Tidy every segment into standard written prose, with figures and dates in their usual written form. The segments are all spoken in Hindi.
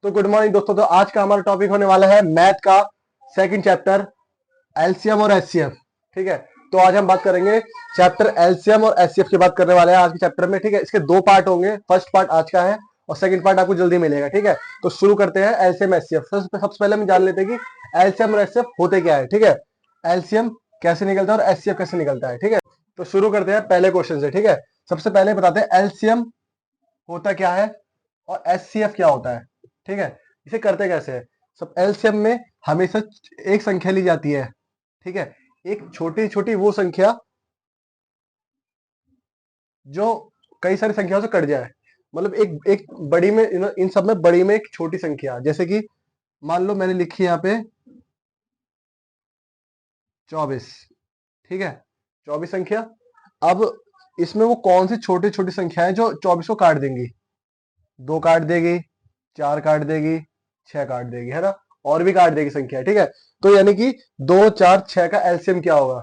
तो गुड मॉर्निंग दोस्तों। तो आज का हमारा टॉपिक होने वाला है मैथ का सेकंड चैप्टर, एलसीएम और एचसीएफ। ठीक है, तो आज हम बात करेंगे चैप्टर एलसीएम और एचसीएफ की बात करने वाले हैं आज के चैप्टर में। ठीक है, इसके दो पार्ट होंगे, फर्स्ट पार्ट आज का है और सेकंड पार्ट आपको जल्दी मिलेगा। ठीक है, तो शुरू करते हैं एलसीएम एचसीएफ। सबसे पहले हम जान लेते हैं कि एलसीएम और एचसीएफ होते क्या है। ठीक है, एलसीएम कैसे निकलता है और एचसीएफ कैसे निकलता है। ठीक है, तो शुरू करते हैं पहले क्वेश्चन से। ठीक है, सबसे पहले बताते हैं एलसीएम होता क्या है और एचसीएफ क्या होता है। ठीक है, इसे करते कैसे है। सब एलसीएम में हमेशा एक संख्या ली जाती है। ठीक है, एक छोटी छोटी वो संख्या जो कई सारी संख्याओं से कट जाए। मतलब एक एक बड़ी में इन सब में बड़ी में एक छोटी संख्या, जैसे कि मान लो मैंने लिखी यहाँ पे 24। ठीक है, 24 संख्या। अब इसमें वो कौन सी छोटी छोटी संख्या है जो 24 को काट देंगी। 2 काट देगी, 4 काट देगी, 6 काट देगी, है ना, और भी काट देगी संख्या। ठीक है, तो यानी कि 2 4 6 का एलसीएम क्या होगा।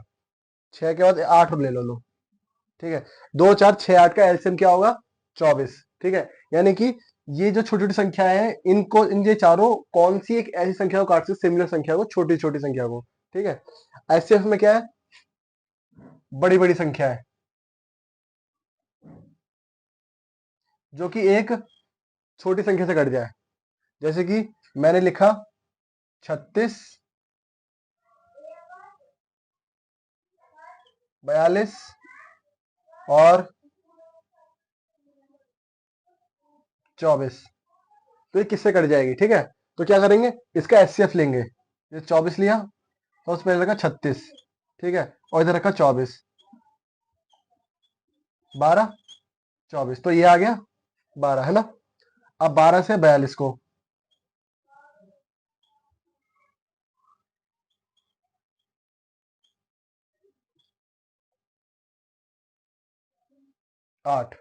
6 के बाद 8 ले लो। ठीक है, 2 4 6 8 का एलसीएम क्या होगा, 24। ठीक है, यानी कि ये जो छोटी छोटी संख्याएं हैं, इनको इन ये चारों कौन सी एक ऐसी संख्या को काट सकते, सिमिलर संख्या को, छोटी छोटी संख्या को। ठीक है, एचसीएफ में क्या है, बड़ी बड़ी संख्या है जो कि एक छोटी संख्या से कट जाए। जैसे कि मैंने लिखा 36, 42 और 24, तो ये किससे कट जाएगी। ठीक है, तो क्या करेंगे, इसका एचसीएफ लेंगे। ये 24 लिया तो उसमें रखा 36। ठीक है, और इधर रखा 24, 12, 24, तो ये आ गया 12, है ना। अब 12 से 42 को 8,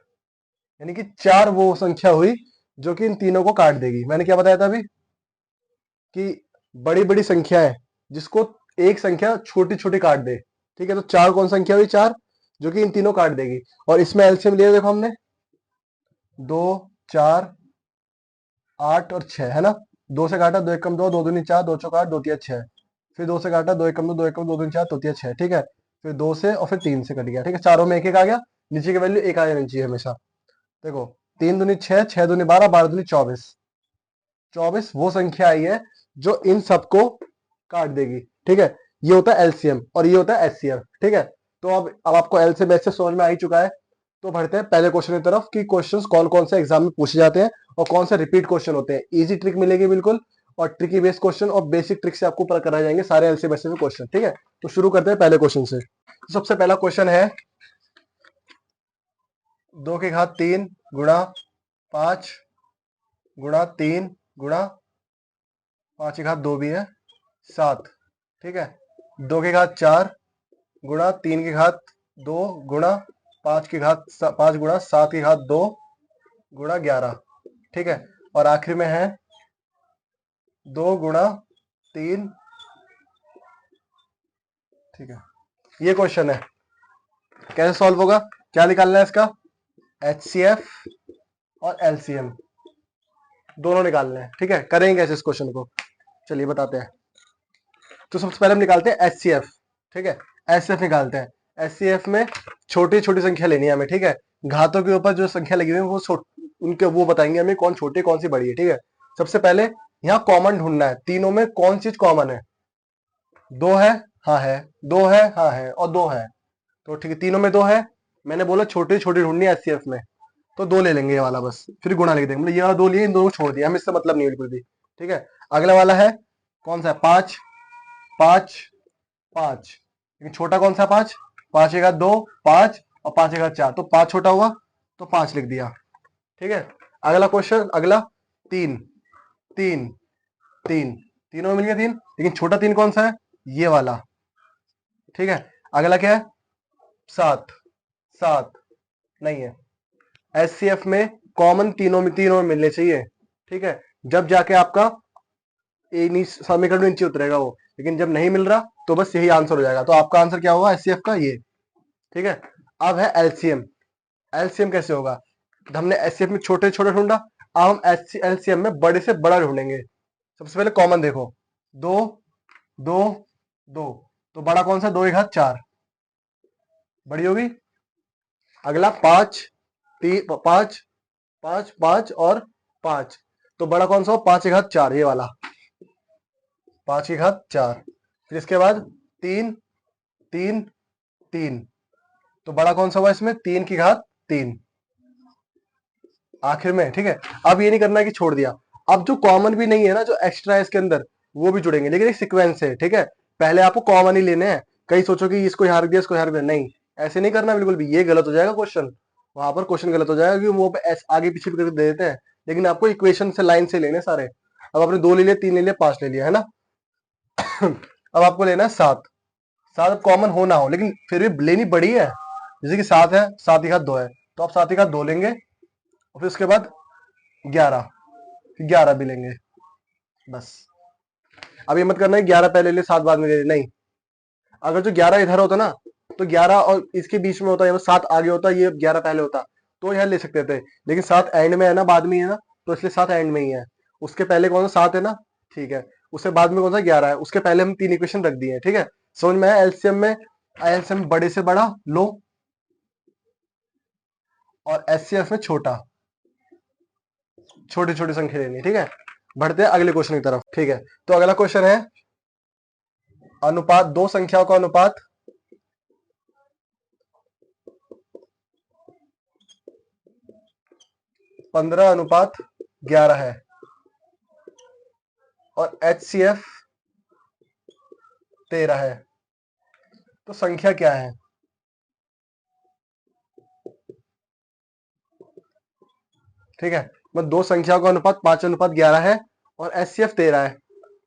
यानी कि 4 वो संख्या हुई जो कि इन तीनों को काट देगी। मैंने क्या बताया था अभी कि बड़ी बड़ी संख्या है जिसको एक संख्या छोटी छोटी काट दे। ठीक है, तो 4 कौन संख्या हुई, 4 जो कि इन तीनों काट देगी। और इसमें एलसीएम लिया, देखो हमने 2 4 8 और 6, है ना। 2 से काटा, 2 एकम 2, 2 दूनी 4, 2 चौका 8, 2 तिया 6। फिर 2 से काटा, 2 एकम 2, 2 एकम 2 दूनी 4, 2 तिया 6। ठीक है, फिर 2 से और फिर 3 से कट गया। ठीक है, चारों में एक एक आ गया, नीचे की वैल्यू एक आ जानी चाहिए हमेशा। देखो 3 दूनी 6, 6 दूनी 12, 12 दूनी 24। 24 वो संख्या आई है जो इन सबको काट देगी। ठीक है, ये होता है एलसीएम और ये होता है एचसीएफ। ठीक है, तो अब आपको एलसीएम एचसीएफ समझ में आ ही चुका है। तो बढ़ते हैं पहले क्वेश्चन की तरफ कि क्वेश्चंस कौन कौन से एग्जाम में पूछे जाते हैं और कौन से रिपीट क्वेश्चन होते हैं। इजी ट्रिक मिलेगी बिल्कुल, और ट्रिकी बेस्ड क्वेश्चन और बेसिक ट्रिक से आपको पता कराए जाएंगे सारे एलसीएम एचसीएफ क्वेश्चन। ठीक है, तो शुरू करते हैं पहले क्वेश्चन से। तो सबसे पहला क्वेश्चन है 2 की घात 3 गुणा 5 गुणा 3 गुणा 5 की घात 2 भी है 7। ठीक है, 2 की घात 4 गुणा 3 की घात 2 गुणा 5 की घात 5 गुणा 7 की घात 2 गुणा 11। ठीक है, और आखिर में है 2 गुणा 3। ठीक है, ये क्वेश्चन है, कैसे सॉल्व होगा, क्या निकालना है इसका, एचसीएफ और एलसीएम दोनों निकालने हैं। ठीक है, करेंगे कैसे इस क्वेश्चन को, चलिए बताते हैं। तो सबसे पहले हम निकालते हैं एचसीएफ। ठीक है, एचसीएफ निकालते हैं। एचसीएफ में छोटी छोटी संख्या लेनी है हमें। ठीक है, घातों के ऊपर जो संख्या लगी हुई है वो उनके वो बताएंगे हमें कौन छोटी कौन सी बड़ी है। ठीक है, सबसे पहले यहाँ कॉमन ढूंढना है, तीनों में कौन चीज कॉमन है। 2 है, हाँ है, 2 है, हाँ है, और 2 है। तो ठीक है, तीनों में 2 है। मैंने बोला छोटी छोटी ढूंढनी है एचसीएफ में, तो 2 ले लेंगे ये वाला, बस फिर गुणा लिख देंगे। मतलब ये वाला 2 लिए, इन दोनों को छोड़ दिया, हमें इससे मतलब नहीं है बिल्कुल भी। ठीक है, अगला वाला है कौन सा है, 5 5 5, लेकिन छोटा कौन सा 5, 5 एक 2 5 और 5 एक 4, तो 5 छोटा हुआ तो 5 लिख दिया। ठीक है, अगला क्वेश्चन, अगला 3 3 3, तीनों में मिल गया 3, लेकिन छोटा 3 कौन सा है, ये वाला। ठीक है, अगला क्या है, 7 7 नहीं है। एचसीएफ में कॉमन तीनों में मिलने चाहिए। ठीक है, जब जाके आपका समीकरण नीचे उतरेगा वो, लेकिन जब नहीं मिल रहा तो बस यही आंसर हो जाएगा। तो आपका आंसर क्या होगा एचसीएफ का, ये। ठीक है, अब है एलसीएम। एलसीएम कैसे होगा, हमने एचसीएफ में छोटे छोटे ढूंढा, अब हम एलसीएम में बड़े से बड़ा ढूंढेंगे। सबसे पहले कॉमन देखो, 2 2 2, तो बड़ा कौन सा, 2 की घात 4 बड़ी होगी। अगला 5 3 5 5 5 और 5, तो बड़ा कौन सा हो, 5 की घात 4, ये वाला 5 की घात 4। फिर इसके बाद 3 3 3, तो बड़ा कौन सा हुआ इसमें, 3 की घात 3 आखिर में। ठीक है, अब ये नहीं करना कि छोड़ दिया। अब जो कॉमन भी नहीं है ना, जो एक्स्ट्रा है इसके अंदर, वो भी जुड़ेंगे, लेकिन एक सीक्वेंस है। ठीक है, पहले आपको कॉमन ही लेने हैं। कहीं सोचो कि इसको यहाँ रख दिया, इसको यहाँ रख दिया, नहीं, ऐसे नहीं करना बिल्कुल भी, ये गलत हो जाएगा क्वेश्चन। वहां पर क्वेश्चन गलत हो जाएगा, क्योंकि वो आगे पीछे भी करके दे देते हैं। लेकिन आपको इक्वेशन से, लाइन से लेने सारे। अब आपने 2 ले लिया, 3 ले लिया, 5 ले लिया, है ना। अब आपको लेना है 7। 7 अब कॉमन हो ना हो, लेकिन फिर भी लेनी बड़ी है। जैसे कि 7 है, 7 की घात 2 है, तो आप 7 की घात 2 लेंगे। और फिर उसके बाद 11, 11 भी लेंगे, बस। अब ये मत करना है 11 पहले ले 7 बाद में ले, नहीं। अगर जो 11 इधर होता ना, तो 11 और इसके बीच में होता, 7 आगे होता, ये 11 पहले होता, तो यहाँ ले सकते थे। लेकिन 7 एंड में है ना, बाद में है ना, तो इसलिए 7 एंड में ही है। उसके पहले कौन सा, 7 है ना, ठीक है। उससे बाद में कौन सा, 11 है। उसके पहले हम 3 इक्वेशन रख दिए हैं। ठीक है, समझ में आया। एलसीएम बड़े से बड़ा लो, और एचसीएफ में छोटा, छोटी छोटी संख्या लेनी। ठीक है, बढ़ते हैं अगले क्वेश्चन की तरफ। ठीक है, तो अगला क्वेश्चन है अनुपात, दो संख्याओं का अनुपात 15:11 है, और एचसीएफ 13 है, तो संख्या क्या है। ठीक है, मतलब दो संख्याओं का अनुपात 5:11 है, और एचसीएफ 13 है,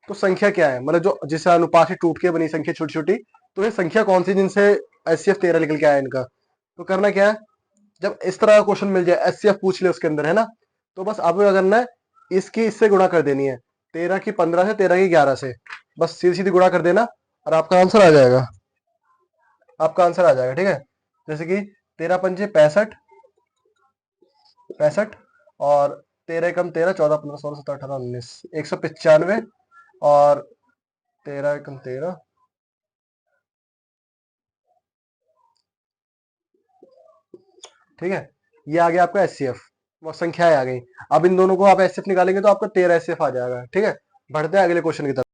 तो संख्या क्या है। मतलब जो जिसे अनुपात से टूट के बनी संख्या छोटी छोटी, तो ये संख्या कौन सी जिनसे एचसीएफ 13 निकल के आया इनका। तो करना क्या है, जब इस तरह का क्वेश्चन मिल जाए, एचसीएफ पूछ ले उसके अंदर, है ना, तो बस आपको क्या करना है, इसकी इससे गुणा कर देनी है, 13 की 15 से, 13 की 11 से, बस सीधी सीधी गुणा कर देना, और आपका आंसर आ जाएगा। आपका आंसर आ जाएगा। ठीक है, जैसे कि 13 पंजे 65, 65, और 13 एकम 13, 14 15 16 17 18 19, 195, और 13 एकम 13, ठीक है, ये आ गया आपका एचसीएफ, वो संख्याएं आ गई। अब इन दोनों को आप एचसीएफ निकालेंगे तो आपका 13 एचसीएफ आ जाएगा। ठीक है, बढ़ते हैं अगले क्वेश्चन की तरफ।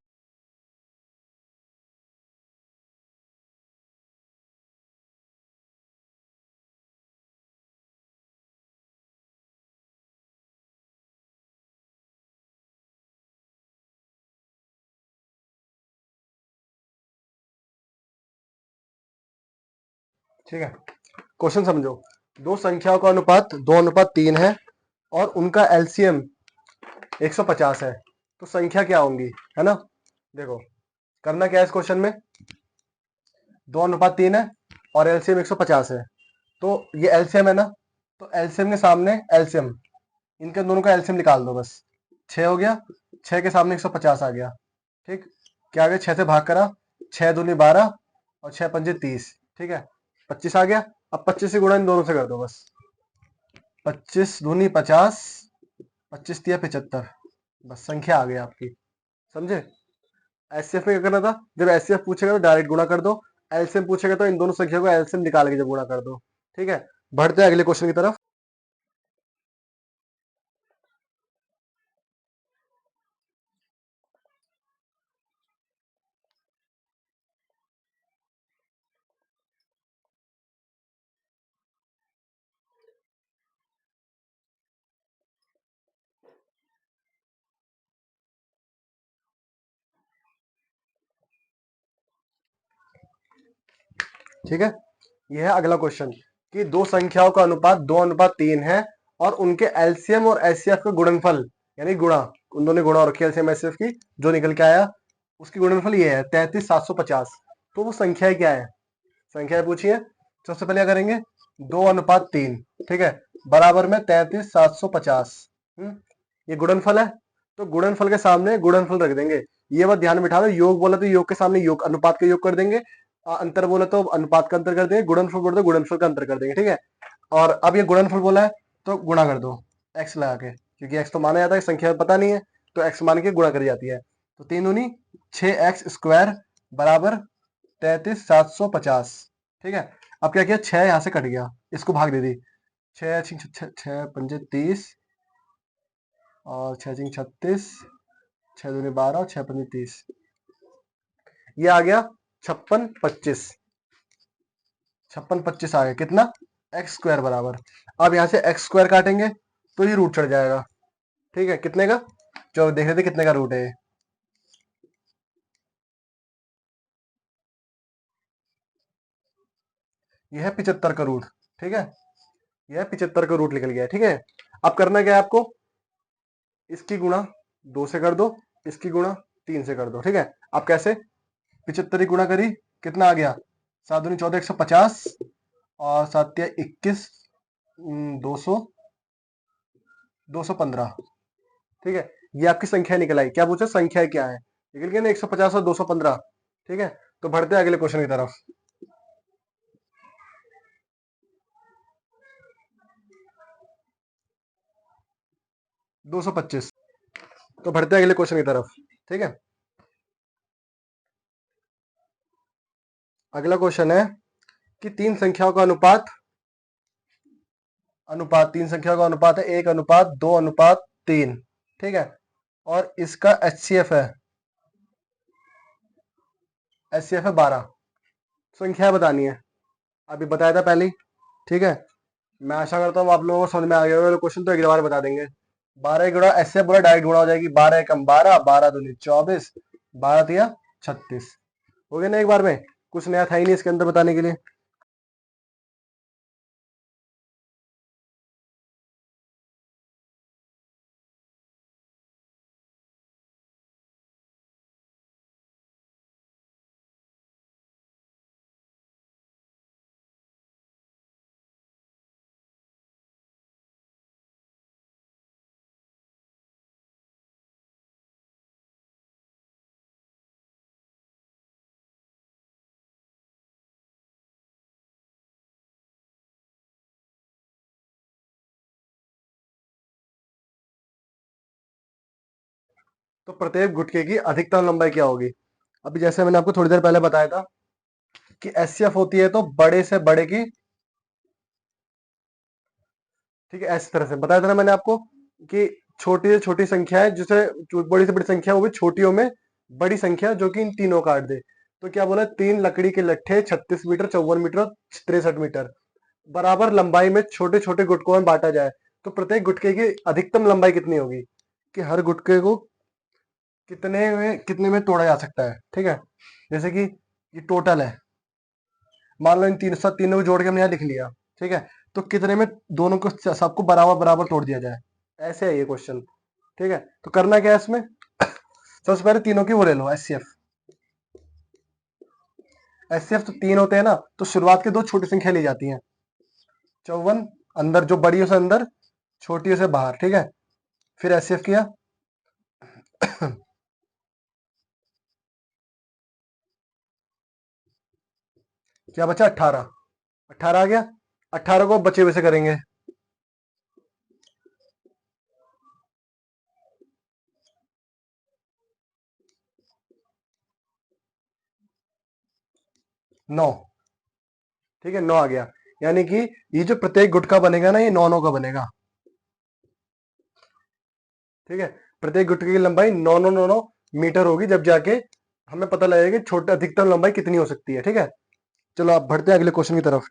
ठीक है, क्वेश्चन समझो। दो संख्याओं का अनुपात 2:3 है, और उनका एलसीएम 150 है, तो संख्या क्या होंगी, है ना। देखो, करना क्या है इस क्वेश्चन में, 2:3 है, और एलसीएम 150 है, तो ये एलसीएम है ना, तो एलसीएम के सामने एलसीएम, इनके दोनों का एलसीएम निकाल दो बस। 6 हो गया, 6 के सामने 150 आ गया। ठीक, क्या आ गया, 6 से भाग करा, 6 दूनी 12, और 6 पंजे 30, ठीक है, 25 आ गया। अब 25 से गुणा इन दोनों से कर दो बस, 25 दूनी 50, 25 तिया 75, बस संख्या आ गई आपकी। समझे। एचसीएफ में क्या करना था, जब एचसीएफ पूछेगा तो डायरेक्ट गुणा कर दो, एलसीएम पूछेगा तो इन दोनों संख्या को एलसीएम निकाल के जब गुणा कर दो। ठीक है, बढ़ते हैं अगले क्वेश्चन की तरफ। ठीक है, यह है अगला क्वेश्चन, कि दो संख्याओं का अनुपात 2:3 है, और उनके एलसीएम और एचसीएफ का गुणनफल, यानी गुणा, उन दोनों ने गुणा रखी एलसीएम एचसीएफ की, जो निकल के आया उसकी गुणनफल ये है 33,750। तो वो संख्या क्या है, संख्या पूछिए। सबसे पहले क्या करेंगे, 2:3, ठीक है, बराबर में 33,750। ये गुणनफल है, तो गुणनफल के सामने गुणनफल रख देंगे। ये बात ध्यान में बिठा लो, योग बोला तो योग के सामने योग, अनुपात का योग कर देंगे, अंतर बोला तो अनुपात का अंतर कर देंगे, गुणनफल बोला तो गुणनफल का अंतर कर देंगे। ठीक है, और अब ये गुणनफल बोला है तो गुणा कर दो एक्स लगा के, क्योंकि x तो माना जाता है, संख्या पता नहीं है, तो x मान के गुणा करी जाती है। तो 3 दूनी 6x² बराबर 33,750। ठीक है, अब क्या किया, 6 यहाँ से कट गया, इसको भाग दे दी, 6 पंजे 30 और 6 6 36, 6 दूनी 12 और 6 पंजे 30, ये आ गया 56 25। 56 25 आ गया कितना, x² बराबर। अब यहाँ से x² काटेंगे तो ये रूट चढ़ जाएगा। ठीक है, कितने का, चलो देख लेते कितने का रूट है ये है 75 का रूट। ठीक है, यह 75 का रूट निकल गया है। ठीक है, अब करना क्या है आपको, इसकी गुणा 2 से कर दो, इसकी गुणा 3 से कर दो। ठीक है, अब कैसे, 75 की गुणा करी, कितना आ गया, 7 दूनी 14 150 और 7 या 21, 200 215। ठीक है, ये आपकी संख्या निकल आई। क्या पूछा, संख्या क्या है, निकल गया ना 150 और 215। ठीक है, तो बढ़ते हैं अगले क्वेश्चन की तरफ। 225। तो बढ़ते हैं अगले क्वेश्चन की तरफ। ठीक है, अगला क्वेश्चन है कि तीन संख्याओं का अनुपात, तीन संख्याओं का अनुपात है 1:2:3। ठीक है, और इसका HCF है, 12। संख्या बतानी है, अभी बताया था पहले ही। ठीक है, मैं आशा करता हूँ आप लोगों को समझ में आ गया होगा। क्वेश्चन तो एक बार बता देंगे। 12 गुणा ऐसे पूरा डायरेक्ट गुणा हो जाएगी, 12 एकम 12, 12 दूनी 24, 12 तिया 36। हो गया ना एक बार में, कुछ नया था ही नहीं इसके अंदर बताने के लिए। तो प्रत्येक गुटके की अधिकतम लंबाई क्या होगी। अभी जैसे मैंने आपको थोड़ी देर पहले बताया था कि HCF होती है तो बड़े से बड़े की, ठीक है, ऐसी तरह से बताया था ना मैंने आपको कि छोटी से छोटी संख्या है जिसे, बड़ी से बड़ी संख्या वो भी छोटियों में बड़ी संख्या जो कि इन तीनों काट दे। तो क्या बोला, 3 लकड़ी के लट्ठे 36 मीटर 54 मीटर 63 मीटर बराबर लंबाई में छोटे छोटे गुटकों में बांटा जाए तो प्रत्येक गुटके की अधिकतम लंबाई कितनी होगी, कि हर गुटके को कितने में तोड़ा जा सकता है। ठीक है, जैसे कि ये टोटल है, मान लो इन तीनों को जोड़ के हमने यहाँ लिख लिया। ठीक है, तो कितने में दोनों को सबको बराबर बराबर तोड़ दिया जाए, ऐसे है ये क्वेश्चन। ठीक है, तो करना क्या है इसमें, सबसे पहले तीनों की वो ले लो HCF। HCF तो 3 होते हैं ना, तो शुरुआत की 2 छोटी संख्या ली जाती हैं, 54 अंदर, जो बड़ी है उसे अंदर, छोटी है उसे बाहर। ठीक है, फिर HCF किया क्या बचा, 18। 18 आ गया, 18 को बचे हुए से करेंगे, 9। ठीक है, 9 आ गया, यानी कि ये जो प्रत्येक गुटका बनेगा ना, ये 9 9 का बनेगा। ठीक है, प्रत्येक गुटके की लंबाई 9 9 9 9 मीटर होगी, जब जाके हमें पता लगेगा कि छोटे अधिकतम लंबाई कितनी हो सकती है। ठीक है, चलो आप बढ़ते हैं अगले क्वेश्चन की तरफ।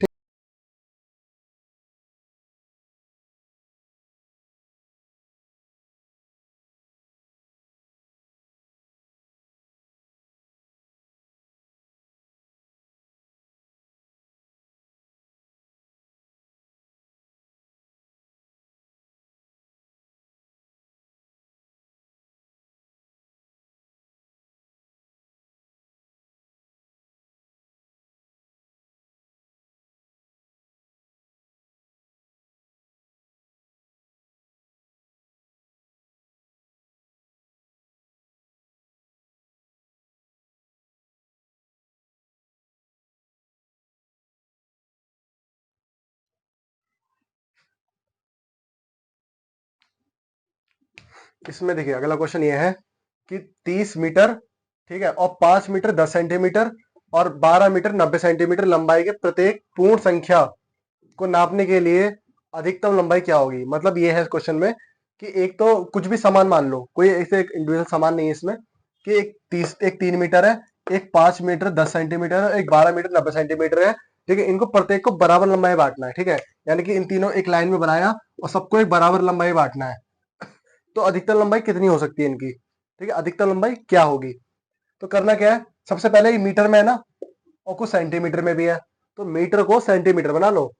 इसमें देखिए अगला क्वेश्चन ये है कि 30 मीटर, ठीक है, और 5 मीटर 10 सेंटीमीटर और 12 मीटर 90 सेंटीमीटर लंबाई के प्रत्येक पूर्ण संख्या को नापने के लिए अधिकतम लंबाई क्या होगी। मतलब ये है क्वेश्चन में कि एक तो कुछ भी सामान मान लो, कोई ऐसे एक इंडिविजुअल सामान नहीं है इसमें, कि एक 3 मीटर है, एक 5 मीटर 10 सेंटीमीटर है, एक 12 मीटर 90 सेंटीमीटर है, ठीक है। इनको प्रत्येक को बराबर लंबाई बांटना है, ठीक है। यानी कि इन तीनों एक लाइन में बनाया और सबको एक बराबर लंबाई बांटना है। तो अधिकतम लंबाई कितनी हो सकती है इनकी, ठीक है, अधिकतम लंबाई क्या होगी। तो करना क्या है, सबसे पहले ये मीटर में है ना, और कुछ सेंटीमीटर में भी है, तो मीटर को सेंटीमीटर बना लो,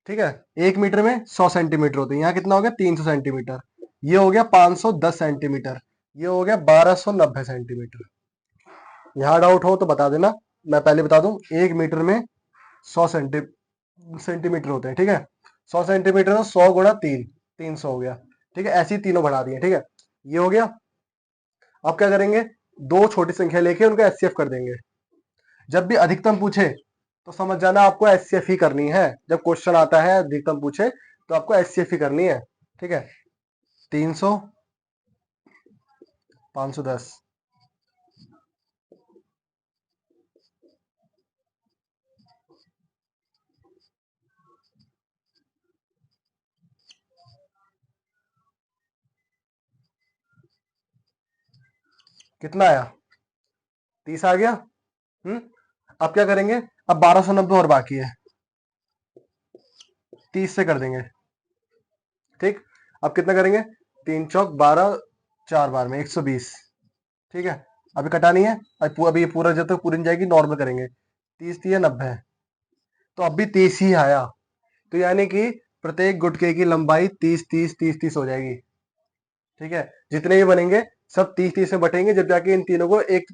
ठीक है। एक मीटर में 100 सेंटीमीटर होते हैं, यहाँ कितना हो गया 300 सेंटीमीटर, ये हो गया 510 सेंटीमीटर, ये हो गया 1290 सेंटीमीटर। यहाँ डाउट हो तो बता देना, मैं पहले बता दूं, एक मीटर में 100 सेंटीमीटर होते हैं, ठीक है। 100 सेंटीमीटर, 100 गुणा 3, 300 हो गया, ठीक है। ऐसे ही तीनों बढ़ा दिए, ठीक है, ये हो गया। अब क्या करेंगे, दो छोटी संख्या लेके उनका एचसीएफ कर देंगे। जब भी अधिकतम पूछे तो समझ जाना आपको एचसीएफ ही करनी है। जब क्वेश्चन आता है अधिकतम पूछे तो आपको एचसीएफ ही करनी है, ठीक है। 300, 510, कितना आया, 30 आ गया। हम्म। अब क्या करेंगे, अब 1290 और बाकी है, 30 से कर देंगे, ठीक। अब कितना करेंगे, 3 चौक 12, 4 बार में 120, ठीक है। अभी कटा नहीं है, अभी ये पूरा जब तक पूरी नहीं जाएगी नॉर्मल करेंगे, 30 दिया 90, तो अब भी 30 ही आया। तो यानी कि प्रत्येक गुटके की लंबाई 30 30 30 30 हो जाएगी, ठीक है। जितने भी बनेंगे सब 30 30 में बटेंगे, जब जाके इन तीनों को एक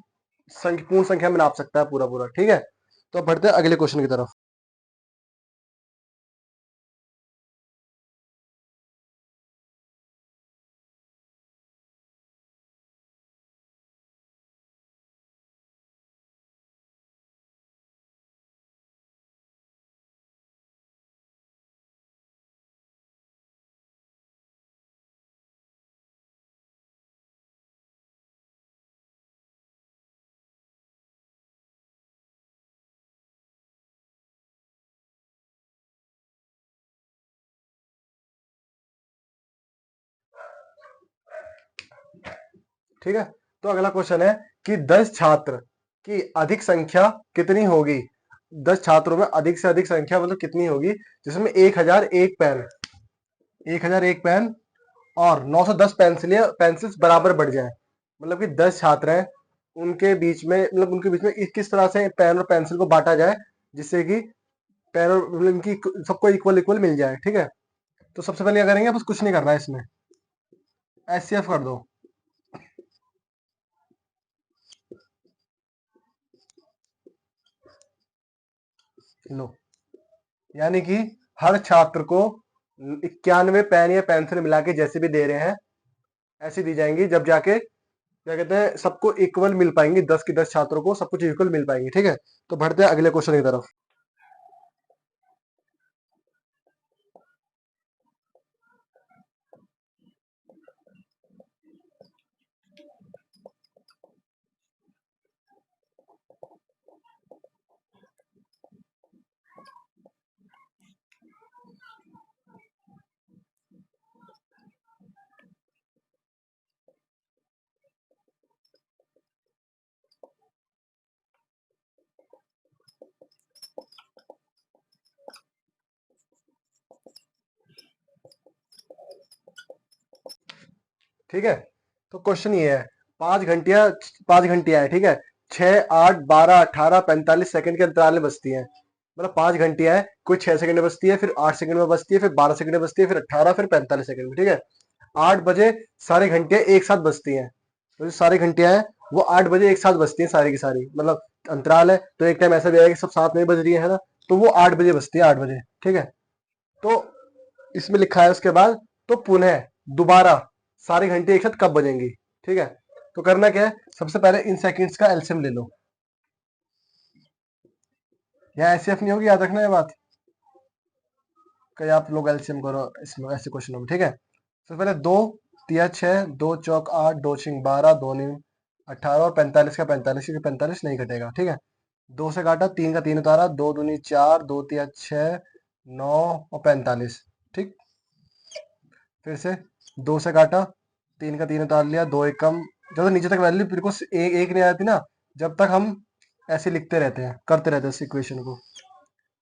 पूर्ण संख्या में नाप सकता है पूरा पूरा, ठीक है। तो अब बढ़ते हैं अगले क्वेश्चन की तरफ। ठीक है, तो अगला क्वेश्चन है कि 10 छात्र की अधिक संख्या कितनी होगी। 10 छात्रों में अधिक से अधिक संख्या मतलब कितनी होगी, जिसमें 1001 पेन, 1001 पेन और 910 पेंसिल्स बराबर बढ़ जाए। मतलब कि 10 छात्र हैं, उनके बीच में मतलब उनके बीच में किस तरह से पेन और पेंसिल को बांटा जाए जिससे कि पेन और मतलब इनकी सबको इक्वल इक्वल मिल जाए, ठीक है। तो सबसे पहले क्या करेंगे, बस कुछ नहीं करना है इसमें, एचसीएफ कर दो। लो, यानी कि हर छात्र को 91 पेन या पेंसिल मिला के जैसे भी दे रहे हैं ऐसी दी जाएंगी, जब जाके क्या कहते हैं सबको इक्वल मिल पाएंगी, 10 की 10 छात्रों को सब कुछ इक्वल मिल पाएंगी, ठीक है। तो बढ़ते हैं अगले क्वेश्चन की तरफ। ठीक है, तो क्वेश्चन ये है, 5 घंटिया 5 घंटियां है, ठीक है, 6 8 12 18 45 सेकंड के अंतराल में बजती है। मतलब 5 घंटियां है, कोई 6 सेकंड में बजती है, फिर 8 सेकंड में बजती है, फिर 12 सेकंड में बजती है, फिर 18, फिर 45 सेकंड में, ठीक है। 8 बजे सारी घंटियां एक साथ बजती हैं, तो जो सारी घंटियां हैं वो 8 बजे एक साथ बजती हैं सारी की सारी। मतलब अंतराल है तो एक टाइम ऐसा भी आएगा कि सब साथ में बज रही है ना, तो वो 8 बजे बजती है, 8 बजे, ठीक है। तो इसमें लिखा है उसके बाद, तो पुनः दोबारा सारी घंटी एक साथ कब बजेंगी, ठीक है। तो करना क्या है, सबसे पहले इन सेकंड्स का एलसीएम ले लो। यहाँ एचसीएफ नहीं होगी, याद रखना ये बात, कहीं आप लोग एलसीएम करो इसमें ऐसे क्वेश्चनों में, ठीक है। सबसे पहले 2 तिया 6, 2 चौक 8, 2 छिंग 12, 2 नीम 18 और 45 का 45, क्योंकि 45 नहीं कटेगा, ठीक है। 2 से काटा, 3 का 3 उतारा, 2 दूनी 4, 2 तिया 6, 9 और 45, ठीक। फिर से 2 से काटा, 3 का 3 उतार लिया, 2 एकम, जब तक नीचे तक वैल्यू बिल्कुल एक नहीं आती ना, जब तक हम ऐसे लिखते रहते हैं, करते रहते हैं इस इक्वेशन को।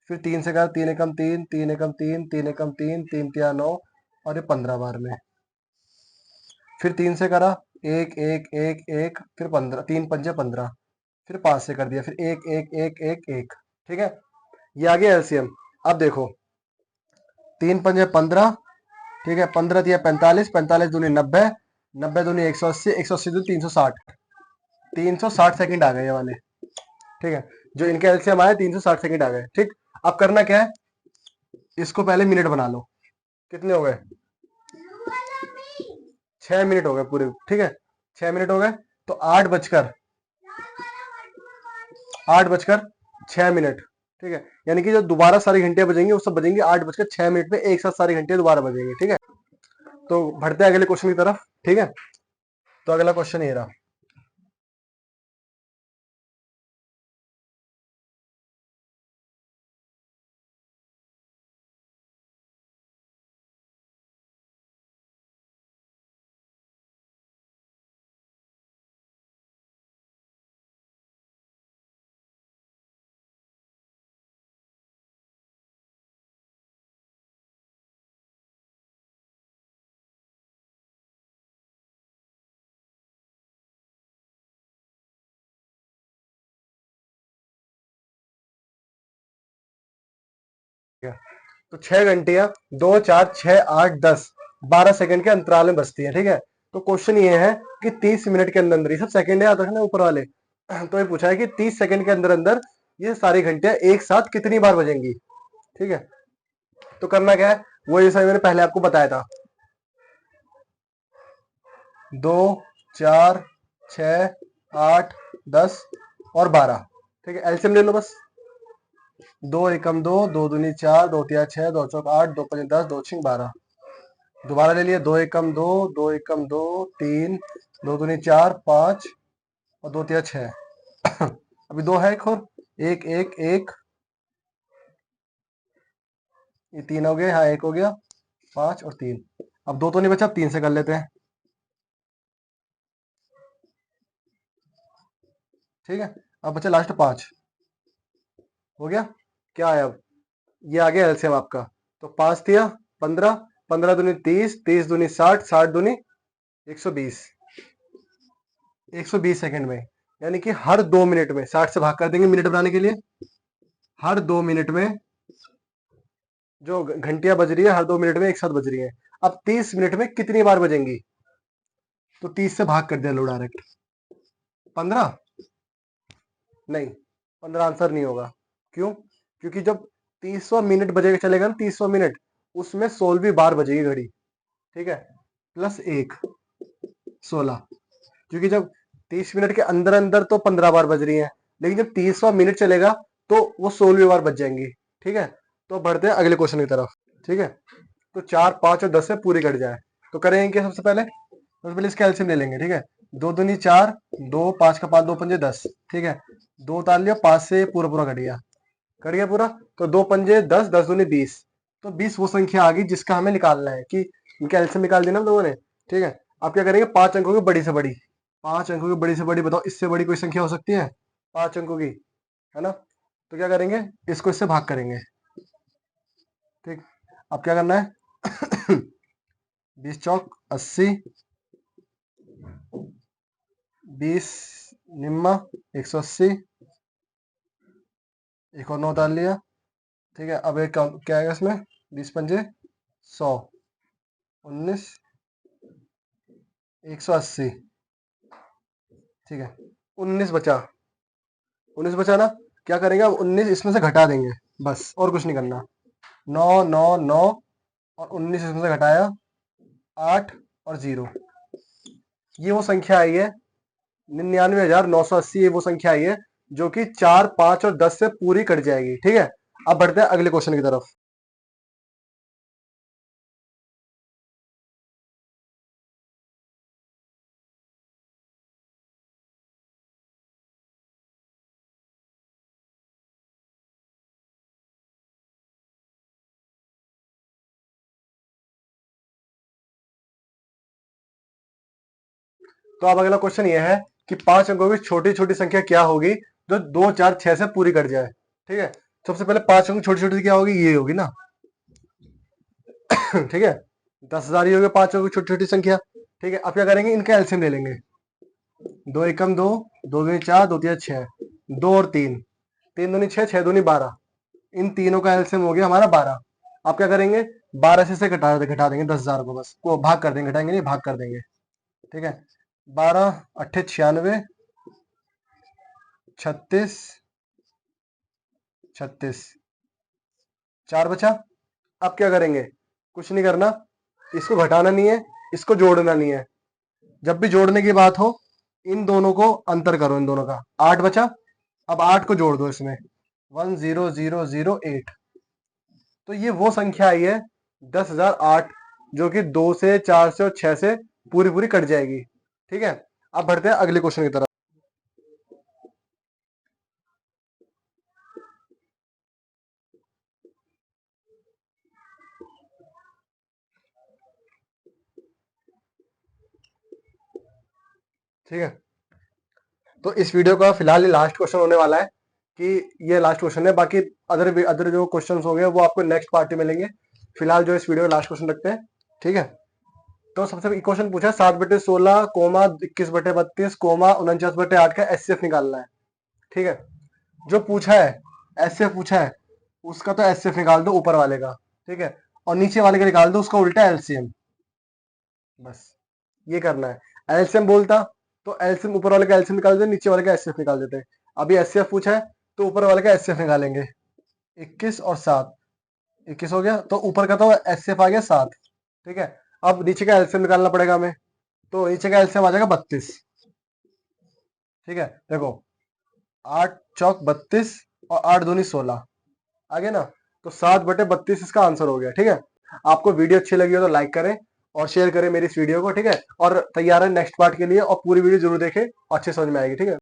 फिर 3 से करा, 3 एकम 3, 3 एकम 3, 3 एकम 3, 3 तिया 9 और ये 15 बार में। फिर 3 से करा, 1 1 1 1, फिर 15, 3 पंजे 15, फिर 5 से कर दिया, फिर 1 1 1 1 1, ठीक है। ये आ गया एलसीएम। अब देखो, 3 पंजे 15, ठीक है, 15 दिया 45, 45 दूनी 90, 90 दूनी 180, 180 दूनी 360, 360 सेकंड आ गए ये वाले, ठीक है। जो इनके एलसीएम आए 360 सेकंड आ गए, ठीक। अब करना क्या है, इसको पहले मिनट बना लो। कितने हो गए, 6 मिनट हो गए पूरे, ठीक है। 6 मिनट हो गए, तो 8 बजकर 6 मिनट, ठीक है। यानी कि जो दोबारा सारी घंटियां बजेंगी वो सब बजेंगी 8 बजकर 6 मिनट में, एक साथ सारी घंटियां दोबारा बजेंगी, ठीक है। तो बढ़ते हैं अगले क्वेश्चन की तरफ, ठीक है। तो अगला क्वेश्चन ये रहा। ठीक है, तो 6 घंटियां 2 4 6 8 10 12 सेकंड के अंतराल में बजती है, ठीक है। तो क्वेश्चन ये है कि 30 मिनट के अंदर अंदर, ये सब सेकंड है याद रखना ऊपर वाले। तो ये पूछा है कि 30 सेकंड के अंदर अंदर ये सारी घंटियां एक साथ कितनी बार बजेंगी, ठीक है। तो करना क्या है, वो ये सब मैंने पहले आपको बताया था, 2 4 6 8 10 और 12, ठीक है। एलसीएम ले लो बस। 2 एकम 2, 2 दूनी 4, 2 तिया 6, 2 चौक 8, 2 पंजे 10, 2 छिंग 12, दोबारा ले लिए, 2 एकम 2, 2 एकम 2, 3, 2 दूनी 4 5 और 2 तिया 6। अभी 2 है एक और, 1 1 1, ये 3 हो गए, हाँ 1 हो गया, 5 और 3। अब 2 तो नहीं बचा, अब 3 से कर लेते हैं, ठीक है। अब बचा लास्ट 5, हो गया। क्या है अब, ये आ गया एलसीएम आपका। तो 5 दिया 15, 15 दूनी 30, 30 दूनी 60, 60 दूनी 120, 120 सेकंड में। यानी कि हर 2 मिनट में 60 से भाग कर देंगे मिनट बनाने के लिए। हर 2 मिनट में जो घंटियां बज रही है, हर 2 मिनट में एक साथ बज रही है। अब 30 मिनट में कितनी बार बजेंगी, तो 30 से भाग कर दिया लो डायरेक्ट। 15 नहीं, 15 आंसर नहीं होगा। क्यों, क्योंकि जब 30वां मिनट बजेगा, चलेगा ना 30वां मिनट, उसमें 16वीं बार बजेगी घड़ी, ठीक है। प्लस 1, 16, क्योंकि जब 30 मिनट के अंदर अंदर तो 15 बार बज रही है, लेकिन जब 30वां मिनट चलेगा तो वो 16वीं बार बज जाएंगी, ठीक है। तो बढ़ते हैं अगले क्वेश्चन की तरफ, ठीक है। तो 4 5 और 10 से पूरी कट जाए, तो करेंगे क्या, सबसे पहले इसका एलसीएम ले लेंगे, ठीक है। 2 दूनी 4, 2 5 का 5, 2 पंजे 10, ठीक है। 2 उतार लिया, 5 से पूरा पूरा कट गया, कट गया पूरा। तो 2 पंजे 10, 10 दूनी 20, तो 20 वो संख्या आ गई जिसका हमें निकालना है, कि इनका एलसीएम निकाल देना हम लोगों ने, ठीक है। अब क्या करेंगे, 5 अंकों की बड़ी से बड़ी, 5 अंकों की बड़ी से बड़ी, बताओ इससे बड़ी कोई संख्या हो सकती है 5 अंकों की, है ना। तो क्या करेंगे, इसको इससे भाग करेंगे, ठीक। अब क्या करना है, 20 चौक 80, 20 निम्मा 180, एक और 9 डाल लिया, ठीक है। अब एक क्या आएगा इसमें, 20 पंजे 100, 19, 180, ठीक है। 19 बचा, 19 बचा ना। क्या करेंगे, अब 19 इसमें से घटा देंगे, बस और कुछ नहीं करना। 9 9 9 और 19 इसमें से घटाया, 8 और 0, ये वो संख्या आई है 99,980, ये वो संख्या आई है जो कि 4 5 और 10 से पूरी कट जाएगी, ठीक है। अब बढ़ते हैं अगले क्वेश्चन की तरफ। तो अब अगला क्वेश्चन ये है कि 5 अंकों की छोटी छोटी संख्या क्या होगी जो 2 4 6 से पूरी कट जाए। ठीक है, सबसे पहले 5 अंक छोटी छोटी क्या होगी, ये होगी ना। ठीक है, 10,000 ही होगी 5 अंकों की छोटी छोटी संख्या। ठीक है, अब क्या करेंगे, इनका एलसीएम ले लेंगे। 2 एकम 2, 2 दूनी 4, 2 तिया 6, 2 और 3, 3 दूनी 6, 6 दूनी 12, इन तीनों का एलसीएम हो गया हमारा 12। अब क्या करेंगे, 12 से घटा देंगे 10,000 को, बस को भाग कर देंगे, घटाएंगे नहीं भाग कर देंगे। ठीक है, 12 अट्ठे 96, 36 36, 4 बचा। अब क्या करेंगे, कुछ नहीं करना, इसको घटाना नहीं है, इसको जोड़ना नहीं है। जब भी जोड़ने की बात हो इन दोनों को अंतर करो, इन दोनों का। 8 बचा, अब 8 को जोड़ दो इसमें, 10008। तो ये वो संख्या आई है 10,008, जो कि 2 से 4 से और 6 से पूरी पूरी कट जाएगी। ठीक है, अब बढ़ते हैं अगले क्वेश्चन की तरफ। ठीक है, तो इस वीडियो का फिलहाल ये लास्ट क्वेश्चन होने वाला है, कि ये लास्ट क्वेश्चन है। बाकी अदर जो क्वेश्चन होंगे वो आपको नेक्स्ट पार्ट में मिलेंगे। फिलहाल जो इस वीडियो का लास्ट क्वेश्चन रखते हैं। ठीक है, तो सबसे क्वेश्चन पूछा 7/16 कोमा 21/32 कोमा 49/8 का एचसीएफ निकालना है। ठीक है, जो पूछा है एचसीएफ पूछा है, उसका तो एचसीएफ निकाल दो ऊपर वाले का। ठीक है, और नीचे वाले का निकाल दो उसका उल्टा एलसीएम। बस ये करना है। एलसीएम बोलता तो एलसीएम ऊपर वाले का एलसीएम निकाल देते, नीचे वाले का एचसीएफ निकाल देते। अभी एचसीएफ पूछा है तो ऊपर वाले का एचसीएफ निकालेंगे। 21 और 7, 21 हो गया, तो ऊपर का तो एचसीएफ आ गया 7। ठीक है, अब नीचे का एलसीएम निकालना पड़ेगा हमें, तो नीचे का एलसीएम आ जाएगा 32। ठीक है, देखो 8 चौक 32 और 8 दूनी 16 आ गया ना, तो 7/32 इसका आंसर हो गया। ठीक है, आपको वीडियो अच्छी लगी हो तो लाइक करें और शेयर करें मेरी इस वीडियो को। ठीक है, और तैयार है नेक्स्ट पार्ट के लिए, और पूरी वीडियो जरूर देखें, अच्छे समझ में आएगी। ठीक है।